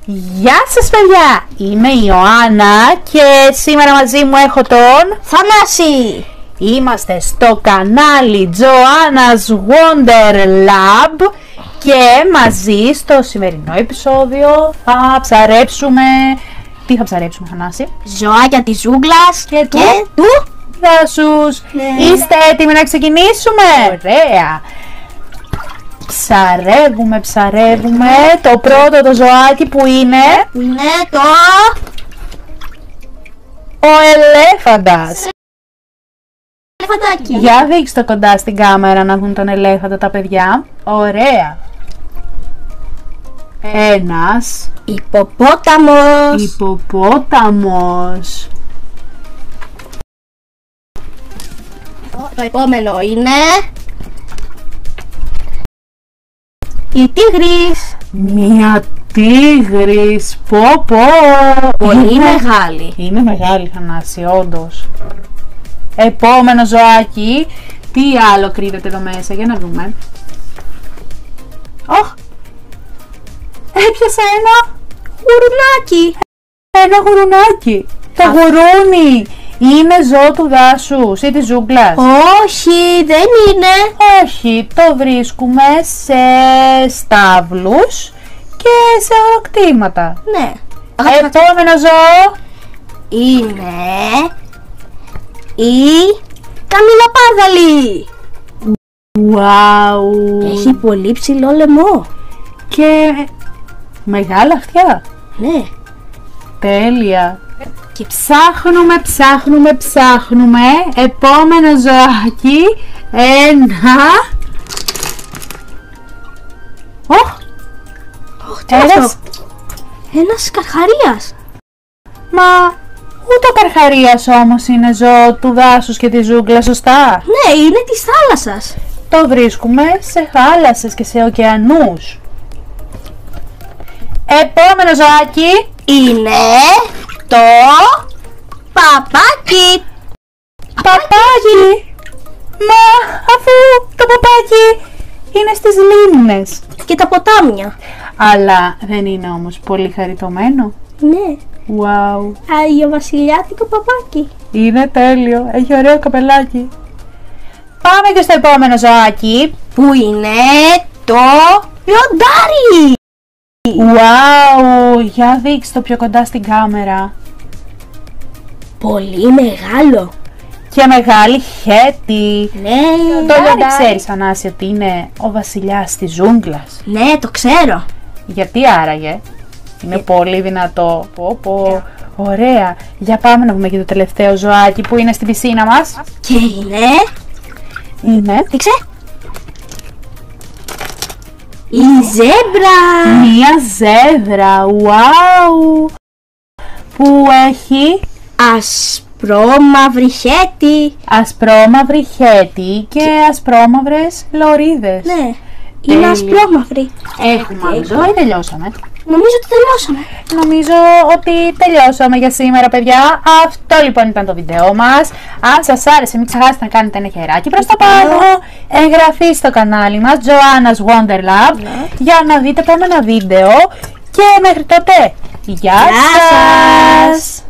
Γεια σας παιδιά, είμαι η Ιωάννα και σήμερα μαζί μου έχω τον Θανάση. Είμαστε στο κανάλι Joanna's Wonder Lab και μαζί στο σημερινό επεισόδιο θα ψαρέψουμε... Τι θα ψαρέψουμε, Θανάση? Ζωάκια της ζούγκλας και του δάσους. Ναι. Είστε έτοιμοι να ξεκινήσουμε? Ωραία. Ψαρεύουμε το πρώτο το ζωάκι που είναι το... ο ελέφαντας. ελεφαντάκι. Για δείξτε το κοντά στην κάμερα να δουν τον ελέφαντα τα παιδιά. Ωραία. Ένας υποπόταμος. Το επόμενο είναι η τίγρης. Μία τίγρης. Πω. Πολύ μεγάλη. Είναι μεγάλη, Θανάση, όντως. Επόμενο ζωάκι. Τι άλλο κρύβεται εδώ μέσα, για να δούμε. Έπιασα ένα γουρουνάκι. Ένα γουρουνάκι. Το γουρούνι είναι ζώο του δάσους ή της ζούγκλας? Όχι, δεν είναι. Όχι, το βρίσκουμε σε στάβλους και σε αγροκτήματα. Ναι. Επόμενο ζώο Είναι η καμιλοπάρδαλη. Wow. Έχει πολύ ψηλό λαιμό. Και μεγάλα αυτιά. Ναι. Τέλεια. Και ψάχνουμε. Επόμενο ζωάκι. Ένας καρχαρίας. Μα ούτε ο καρχαρίας όμως είναι ζώο του δάσους και της ζούγκλας, σωστά? Ναι, είναι της θάλασσας. Το βρίσκουμε σε θάλασσες και σε ωκεανούς. Επόμενο ζωάκι Είναι το παπάκι. Παπάκι! Μα αφού το παπάκι είναι στις λίμνες. Και τα ποτάμια. Αλλά δεν είναι όμως πολύ χαριτωμένο? Ναι. Wow. Άγιο βασιλιάτικο παπάκι. Είναι τέλειο. Έχει ωραίο καπελάκι. Πάμε και στο επόμενο ζωάκι. Που είναι το λιοντάρι. Wow. Για δείξτε το πιο κοντά στην κάμερα. Πολύ μεγάλο. Και μεγάλη χέτη. Ναι. Το λιοντάρι ξέρεις, Θανάση, ότι είναι ο βασιλιάς της ζούγκλας? Ναι, το ξέρω. Γιατί άραγε? Είναι πολύ δυνατό. Πω. Ωραία. Για πάμε να δούμε και το τελευταίο ζωάκι που είναι στην πισίνα μας. Και είναι... Δείξε. Η ζέμπρα. Μία ζέβρα. Wow. Που έχει ασπρόμαυρη χέτη. Ασπρόμαυρη χέτη και ασπρόμαυρες λωρίδες. Ναι. Είναι ασπρόμαυρη. Έχουμε άλλο ζώο ή τελειώσαμε? Νομίζω ότι τελειώσαμε. Νομίζω ότι τελειώσαμε για σήμερα, παιδιά. Αυτό λοιπόν ήταν το βίντεό μας. Αν σας άρεσε, μην ξεχάσετε να κάνετε ένα χεράκι προς τα πάνω, εγγραφή στο κανάλι μας Joanna's Wonder Lab, για να δείτε επόμενα βίντεο. Και μέχρι τότε, γεια σας!